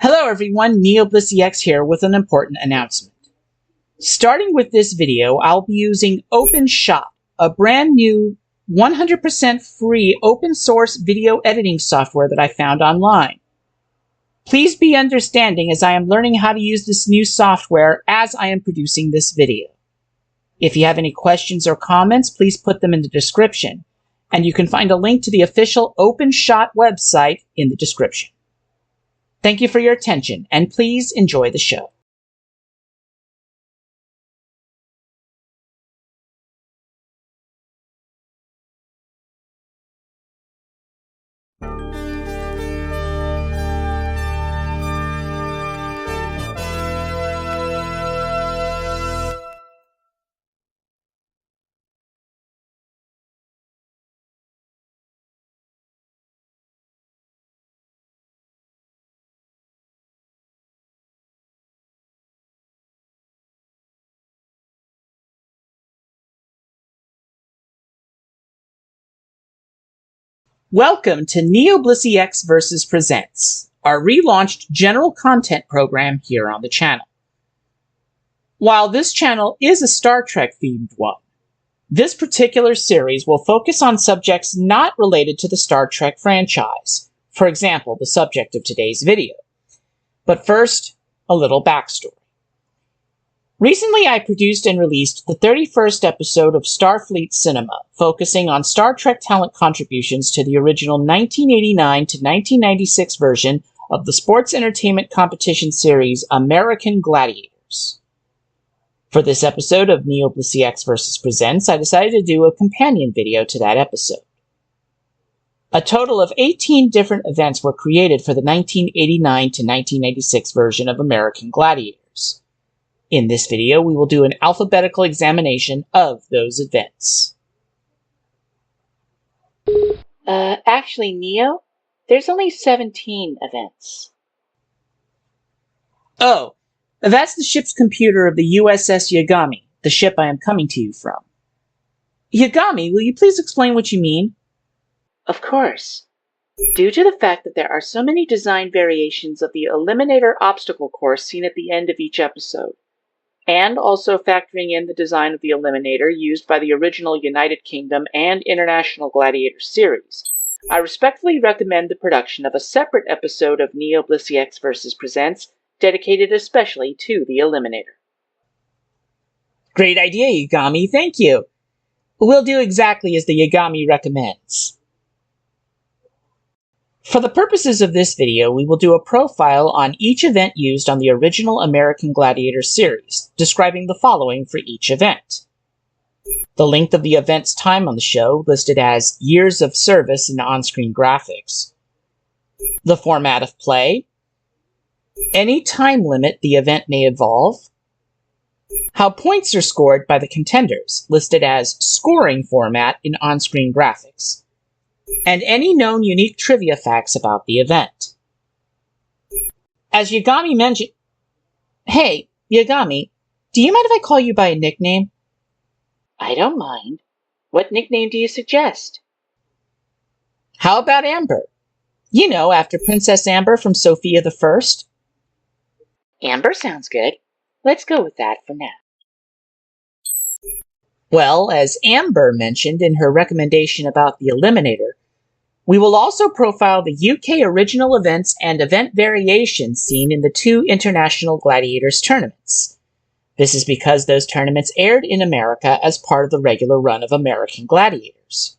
Hello everyone, NeoBlisseyX here with an important announcement. Starting with this video, I'll be using OpenShot, a brand new 100% free open source video editing software that I found online. Please be understanding as I am learning how to use this new software as I am producing this video. If you have any questions or comments, please put them in the description, and you can find a link to the official OpenShot website in the description. Thank you for your attention, and please enjoy the show. Welcome to NeoBlisseyX vs. Presents, our relaunched general content program here on the channel. While this channel is a Star Trek themed one, this particular series will focus on subjects not related to the Star Trek franchise, for example, the subject of today's video. But first, a little backstory. Recently, I produced and released the 31st episode of STARFLEET CINEMA, focusing on Star Trek talent contributions to the original 1989 to 1996 version of the sports entertainment competition series American Gladiators. For this episode of NeoBlisseyX vs. Presents, I decided to do a companion video to that episode. A total of 18 different events were created for the 1989 to 1996 version of American Gladiators. In this video, we will do an alphabetical examination of those events. Actually, Neo, there's only 17 events. Oh, that's the ship's computer of the USS Yagami, the ship I am coming to you from. Yagami, will you please explain what you mean? Of course. Due to the fact that there are so many design variations of the Eliminator obstacle course seen at the end of each episode, and also factoring in the design of the Eliminator used by the original United Kingdom and International Gladiator series, I respectfully recommend the production of a separate episode of NeoBlisseyX vs. Presents dedicated especially to the Eliminator. Great idea, Yagami, thank you. We'll do exactly as the Yagami recommends. For the purposes of this video, we will do a profile on each event used on the original American Gladiator series, describing the following for each event. The length of the event's time on the show, listed as years of service in on-screen graphics. The format of play. Any time limit the event may involve. How points are scored by the contenders, listed as scoring format in on-screen graphics. And any known unique trivia facts about the event. As Yagami mentioned... Hey, Yagami, do you mind if I call you by a nickname? I don't mind. What nickname do you suggest? How about Amber? You know, after Princess Amber from Sophia the First. Amber sounds good. Let's go with that for now. Well, as Amber mentioned in her recommendation about the Eliminator, we will also profile the UK original events and event variations seen in the two International Gladiators tournaments. This is because those tournaments aired in America as part of the regular run of American Gladiators.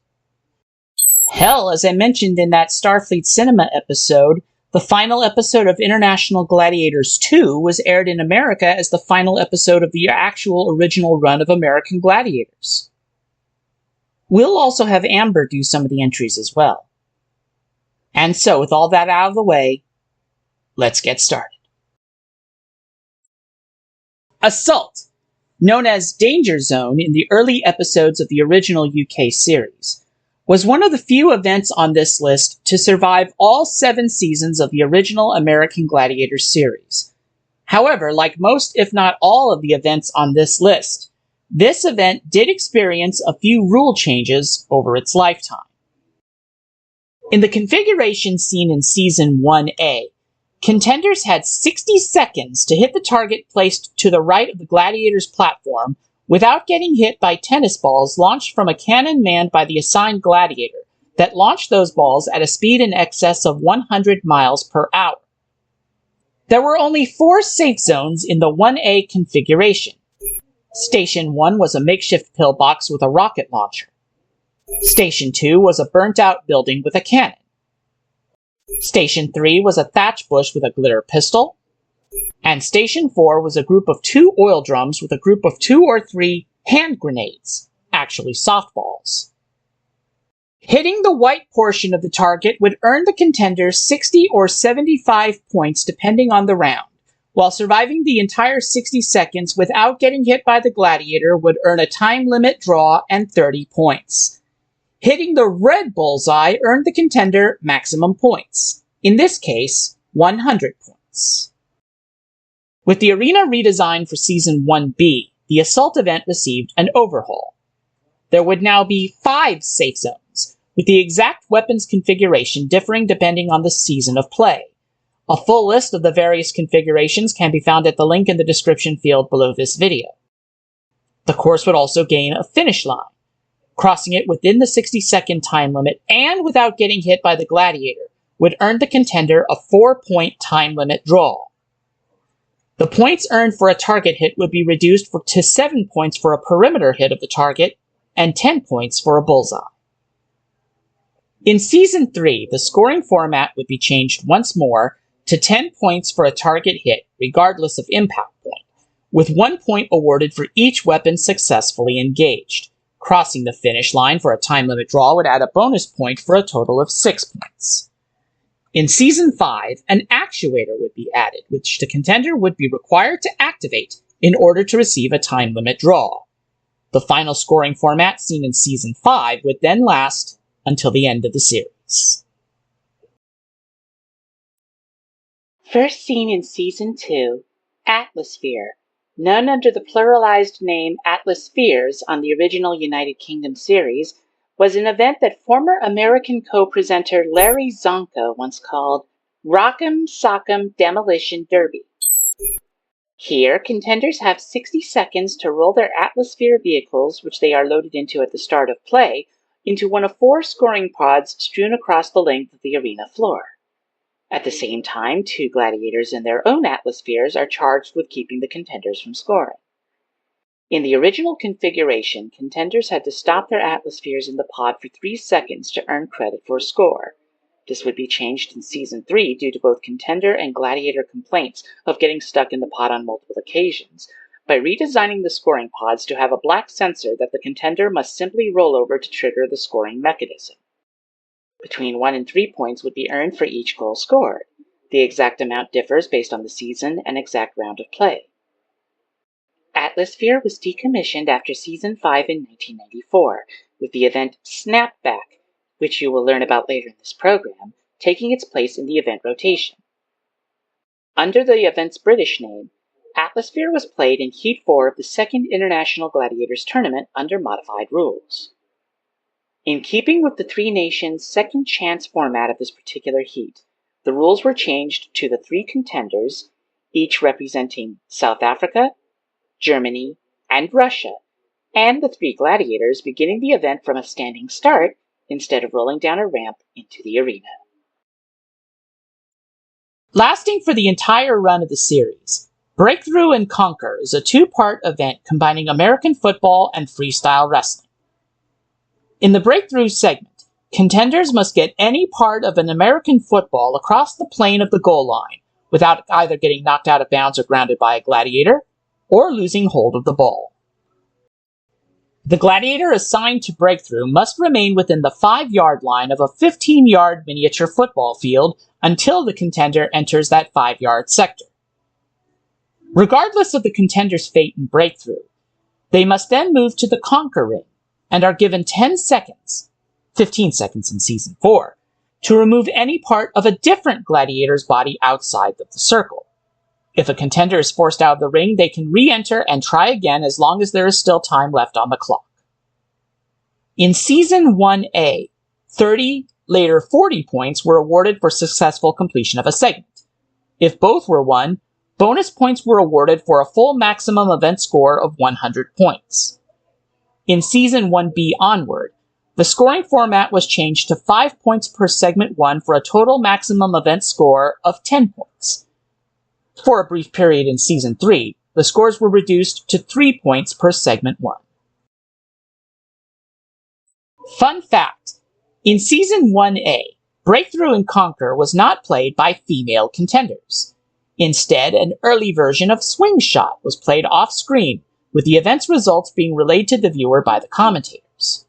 Hell, as I mentioned in that Starfleet Cinema episode, the final episode of International Gladiators 2 was aired in America as the final episode of the actual original run of American Gladiators. We'll also have Amber do some of the entries as well. And so, with all that out of the way, let's get started. Assault, known as Danger Zone in the early episodes of the original UK series, was one of the few events on this list to survive all 7 seasons of the original American Gladiator series. However, like most if not all of the events on this list, this event did experience a few rule changes over its lifetime. In the configuration seen in Season 1A, Contenders had 60 seconds to hit the target placed to the right of the gladiator's platform without getting hit by tennis balls launched from a cannon manned by the assigned gladiator that launched those balls at a speed in excess of 100 miles per hour. There were only 4 safe zones in the 1A configuration. Station 1 was a makeshift pillbox with a rocket launcher. Station 2 was a burnt-out building with a cannon. Station 3 was a thatch bush with a glitter pistol. And Station 4 was a group of 2 oil drums with a group of 2 or 3 hand grenades, actually softballs. Hitting the white portion of the target would earn the contender 60 or 75 points depending on the round, while surviving the entire 60 seconds without getting hit by the gladiator would earn a time limit draw and 30 points. Hitting the red bullseye earned the contender maximum points, in this case 100 points. With the arena redesigned for Season 1B, the Assault event received an overhaul. There would now be 5 safe zones, with the exact weapons configuration differing depending on the season of play. A full list of the various configurations can be found at the link in the description field below this video. The course would also gain a finish line. Crossing it within the 60-second time limit and without getting hit by the gladiator would earn the contender a 4-point time limit draw. The points earned for a target hit would be reduced to 7 points for a perimeter hit of the target and 10 points for a bullseye. In Season 3, the scoring format would be changed once more to 10 points for a target hit, regardless of impact point, with 1 point awarded for each weapon successfully engaged. Crossing the finish line for a time limit draw would add a bonus point for a total of 6 points. In Season 5, an actuator would be added, which the contender would be required to activate in order to receive a time limit draw. The final scoring format seen in Season 5 would then last until the end of the series. First seen in Season 2, Atmosphere, known under the pluralized name Atmospheres on the original United Kingdom series, was an event that former American co-presenter Larry Zonko once called Rock'em Sock'em Demolition Derby. Here, contenders have 60 seconds to roll their Atmosphere vehicles, which they are loaded into at the start of play, into one of 4 scoring pods strewn across the length of the arena floor. At the same time, 2 gladiators in their own Atmospheres are charged with keeping the contenders from scoring. In the original configuration, contenders had to stop their Atmospheres in the pod for 3 seconds to earn credit for a score. This would be changed in Season 3 due to both contender and gladiator complaints of getting stuck in the pod on multiple occasions, by redesigning the scoring pods to have a black sensor that the contender must simply roll over to trigger the scoring mechanism. Between 1 and 3 points would be earned for each goal scored. The exact amount differs based on the season and exact round of play. Atmosphere was decommissioned after Season 5 in 1994, with the event Snapback, which you will learn about later in this program, taking its place in the event rotation. Under the event's British name, Atmosphere was played in Heat 4 of the Second International Gladiators Tournament under modified rules. In keeping with the 3 nations' second chance format of this particular heat, the rules were changed to the 3 contenders, each representing South Africa, Germany, and Russia, and the 3 gladiators beginning the event from a standing start instead of rolling down a ramp into the arena. Lasting for the entire run of the series, Breakthrough and Conquer is a 2-part event combining American football and freestyle wrestling. In the Breakthrough segment, contenders must get any part of an American football across the plane of the goal line without either getting knocked out of bounds or grounded by a gladiator, or losing hold of the ball. The gladiator assigned to Breakthrough must remain within the 5-yard line of a 15-yard miniature football field until the contender enters that 5-yard sector. Regardless of the contender's fate in Breakthrough, they must then move to the Conquer ring and are given 10 seconds, 15 seconds in Season 4, to remove any part of a different gladiator's body outside of the circle. If a contender is forced out of the ring, they can re-enter and try again as long as there is still time left on the clock. In Season 1A, 30, later 40 points were awarded for successful completion of a segment. If both were won, bonus points were awarded for a full maximum event score of 100 points. In Season 1B onward, the scoring format was changed to 5 points per segment 1 for a total maximum event score of 10 points. For a brief period in Season 3, the scores were reduced to 3 points per segment 1. Fun fact: in Season 1A, Breakthrough and Conquer was not played by female contenders. Instead, an early version of Swing Shot was played off-screen, with the event's results being relayed to the viewer by the commentators.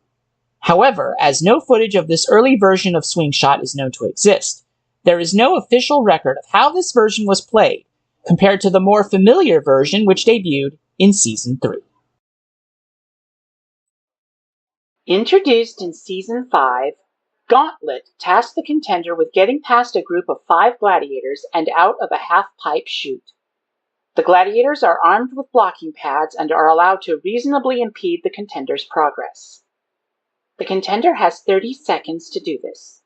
However, as no footage of this early version of Swing Shot is known to exist, there is no official record of how this version was played, compared to the more familiar version which debuted in Season 3. Introduced in Season 5, Gauntlet tasked the contender with getting past a group of 5 gladiators and out of a half-pipe chute. The gladiators are armed with blocking pads and are allowed to reasonably impede the contender's progress. The contender has 30 seconds to do this.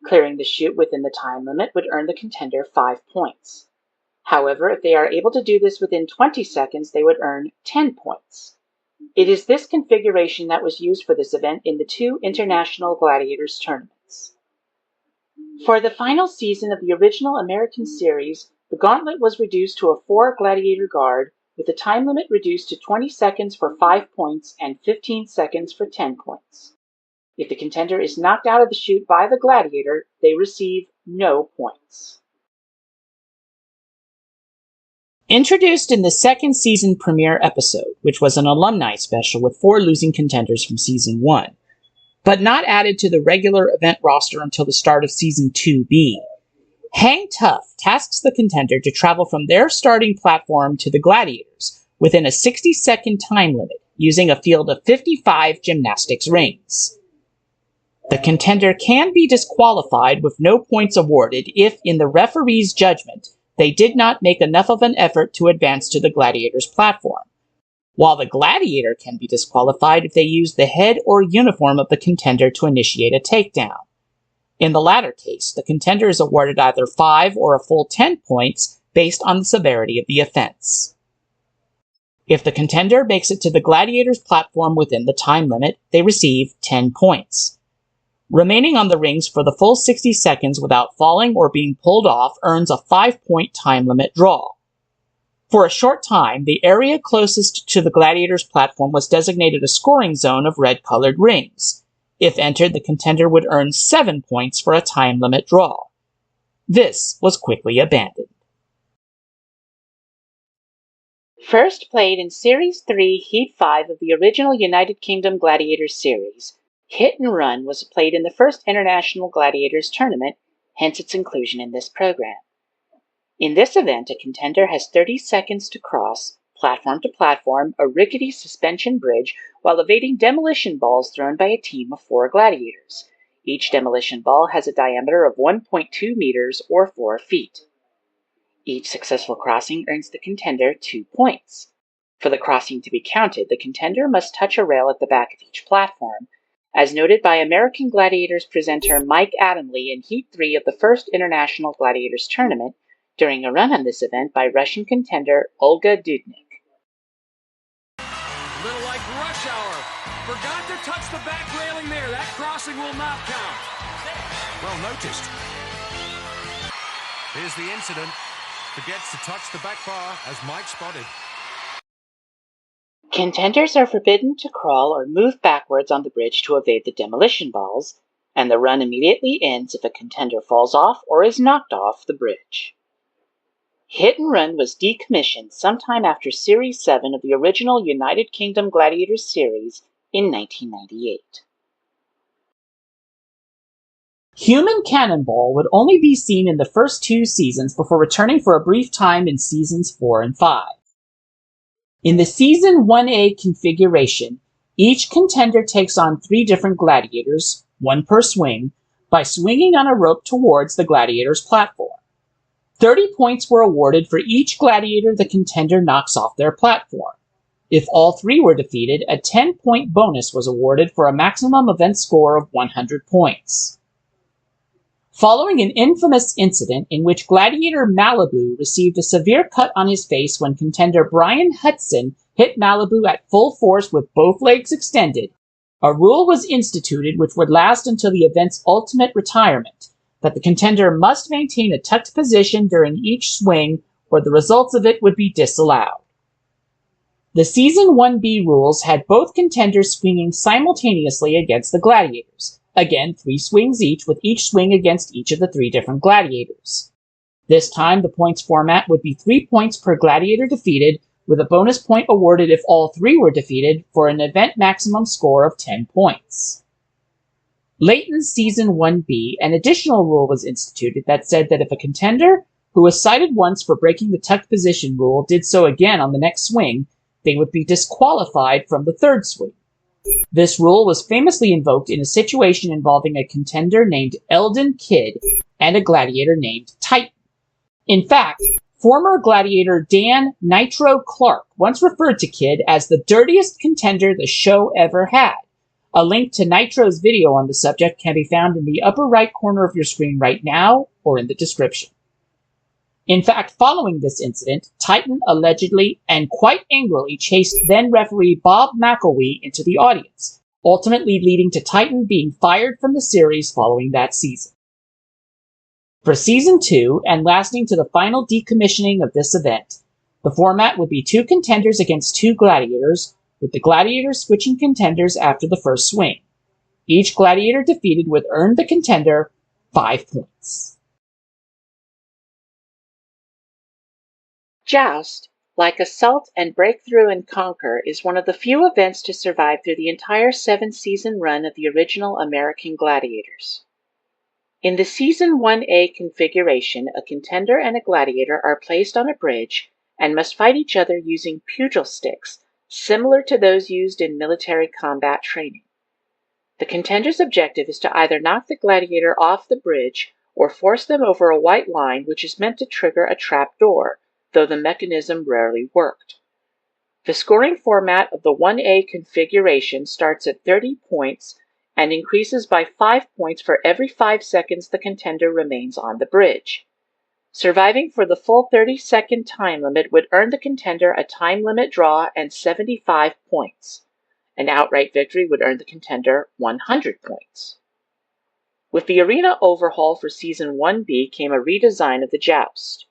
Clearing the chute within the time limit would earn the contender 5 points. However, if they are able to do this within 20 seconds, they would earn 10 points. It is this configuration that was used for this event in the 2 International Gladiators tournaments. For the final season of the original American series, the gauntlet was reduced to a 4-gladiator guard, with the time limit reduced to 20 seconds for 5 points and 15 seconds for 10 points. If the contender is knocked out of the chute by the gladiator, they receive no points. Introduced in the second season premiere episode, which was an alumni special with 4 losing contenders from Season 1, but not added to the regular event roster until the start of Season 2B, Hang Tough tasks the contender to travel from their starting platform to the gladiators within a 60-second time limit using a field of 55 gymnastics rings. The contender can be disqualified with no points awarded if, in the referee's judgment, they did not make enough of an effort to advance to the gladiator's platform, while the gladiator can be disqualified if they use the head or uniform of the contender to initiate a takedown. In the latter case, the contender is awarded either 5 or a full 10 points based on the severity of the offense. If the contender makes it to the gladiator's platform within the time limit, they receive 10 points. Remaining on the rings for the full 60 seconds without falling or being pulled off earns a 5-point time limit draw. For a short time, the area closest to the gladiator's platform was designated a scoring zone of red-colored rings. If entered, the contender would earn 7 points for a time limit draw. This was quickly abandoned. First played in Series 3, Heat 5 of the original United Kingdom Gladiators series, Hit and Run was played in the first International Gladiators tournament, hence its inclusion in this program. In this event, a contender has 30 seconds to cross, platform to platform, a rickety suspension bridge while evading demolition balls thrown by a team of 4 gladiators. Each demolition ball has a diameter of 1.2 meters or 4 feet. Each successful crossing earns the contender 2 points. For the crossing to be counted, the contender must touch a rail at the back of each platform, as noted by American Gladiators presenter Mike Adamle in Heat 3 of the first International Gladiators tournament, during a run on this event by Russian contender Olga Dudnik. A little like rush hour. Forgot to touch the back railing there. That crossing will not count. Well noticed. Here's the incident. Forgets to touch the back bar as Mike spotted. Contenders are forbidden to crawl or move backwards on the bridge to evade the demolition balls, and the run immediately ends if a contender falls off or is knocked off the bridge. Hit and Run was decommissioned sometime after Series 7 of the original United Kingdom Gladiators series in 1998. Human Cannonball would only be seen in the first 2 seasons before returning for a brief time in Seasons 4 and 5. In the Season 1A configuration, each contender takes on 3 different gladiators, 1 per swing, by swinging on a rope towards the gladiator's platform. 30 points were awarded for each gladiator the contender knocks off their platform. If all 3 were defeated, a 10-point bonus was awarded for a maximum event score of 100 points. Following an infamous incident in which gladiator Malibu received a severe cut on his face when contender Brian Hudson hit Malibu at full force with both legs extended, a rule was instituted which would last until the event's ultimate retirement, that the contender must maintain a tucked position during each swing or the results of it would be disallowed. The Season 1B rules had both contenders swinging simultaneously against the gladiators. Again, 3 swings each, with each swing against each of the 3 different gladiators. This time, the points format would be 3 points per gladiator defeated, with a bonus point awarded if all 3 were defeated, for an event maximum score of 10 points. Late in Season 1B, an additional rule was instituted that said that if a contender, who was cited once for breaking the tucked position rule, did so again on the next swing, they would be disqualified from the 3rd swing. This rule was famously invoked in a situation involving a contender named Eldon Kidd and a gladiator named Titan. In fact, former gladiator Dan Nitro Clark once referred to Kidd as the dirtiest contender the show ever had. A link to Nitro's video on the subject can be found in the upper right corner of your screen right now or in the description. In fact, following this incident, Titan allegedly and quite angrily chased then-referee Bob McElwee into the audience, ultimately leading to Titan being fired from the series following that season. For Season 2, and lasting to the final decommissioning of this event, the format would be 2 contenders against 2 gladiators, with the gladiators switching contenders after the first swing. Each gladiator defeated would earn the contender 5 points. Joust, like Assault and Breakthrough and Conquer, is one of the few events to survive through the entire 7-season run of the original American Gladiators. In the Season 1A configuration, a contender and a gladiator are placed on a bridge and must fight each other using pugil sticks, similar to those used in military combat training. The contender's objective is to either knock the gladiator off the bridge or force them over a white line which is meant to trigger a trap door, though the mechanism rarely worked. The scoring format of the 1A configuration starts at 30 points and increases by 5 points for every 5 seconds the contender remains on the bridge. Surviving for the full 30-second time limit would earn the contender a time limit draw and 75 points. An outright victory would earn the contender 100 points. With the arena overhaul for Season 1B came a redesign of the joust.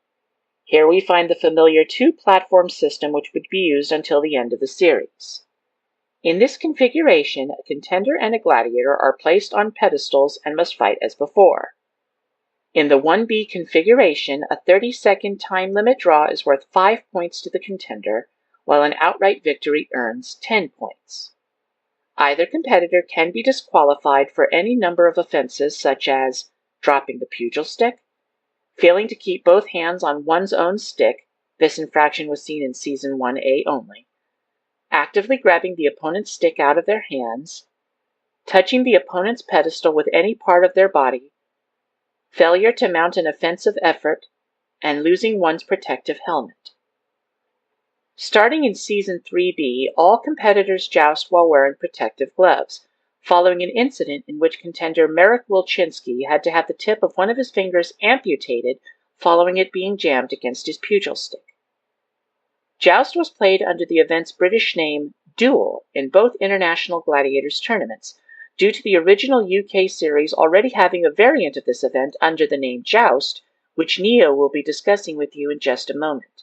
Here we find the familiar 2-platform system which would be used until the end of the series. In this configuration, a contender and a gladiator are placed on pedestals and must fight as before. In the 1B configuration, a 30-second time limit draw is worth 5 points to the contender, while an outright victory earns 10 points. Either competitor can be disqualified for any number of offenses such as dropping the pugil stick, failing to keep both hands on one's own stick, this infraction was seen in Season 1A only, actively grabbing the opponent's stick out of their hands, touching the opponent's pedestal with any part of their body, failure to mount an offensive effort, and losing one's protective helmet. Starting in Season 3B, all competitors joust while wearing protective gloves, following an incident in which contender Merrick Wilczynski had to have the tip of one of his fingers amputated following it being jammed against his pugil stick. Joust was played under the event's British name Duel in both International Gladiators tournaments, due to the original UK series already having a variant of this event under the name Joust, which Neo will be discussing with you in just a moment.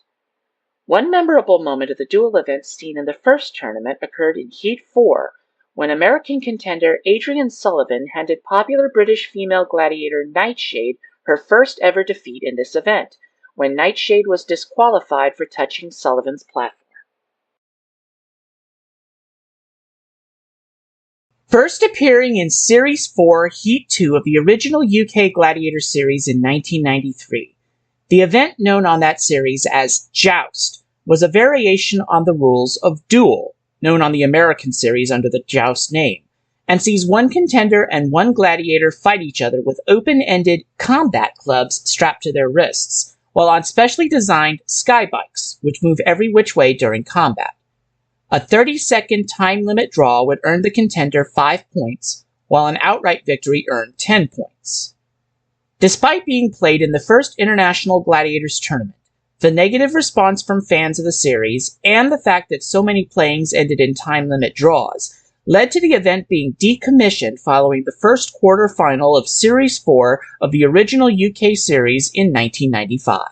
One memorable moment of the Duel event seen in the first tournament occurred in Heat 4, when American contender Adrienne Sullivan handed popular British female gladiator Nightshade her first ever defeat in this event, when Nightshade was disqualified for touching Sullivan's platform. First appearing in Series 4, Heat 2 of the original UK Gladiator series in 1993, the event known on that series as Joust was a variation on the rules of Duel, known on the American series under the Joust name, and sees one contender and one gladiator fight each other with open-ended combat clubs strapped to their wrists, while on specially designed sky bikes, which move every which way during combat. A 30-second time limit draw would earn the contender 5 points, while an outright victory earned 10 points. Despite being played in the first International Gladiators tournament, the negative response from fans of the series, and the fact that so many playings ended in time-limit draws, led to the event being decommissioned following the first quarter-final of Series 4 of the original UK series in 1995.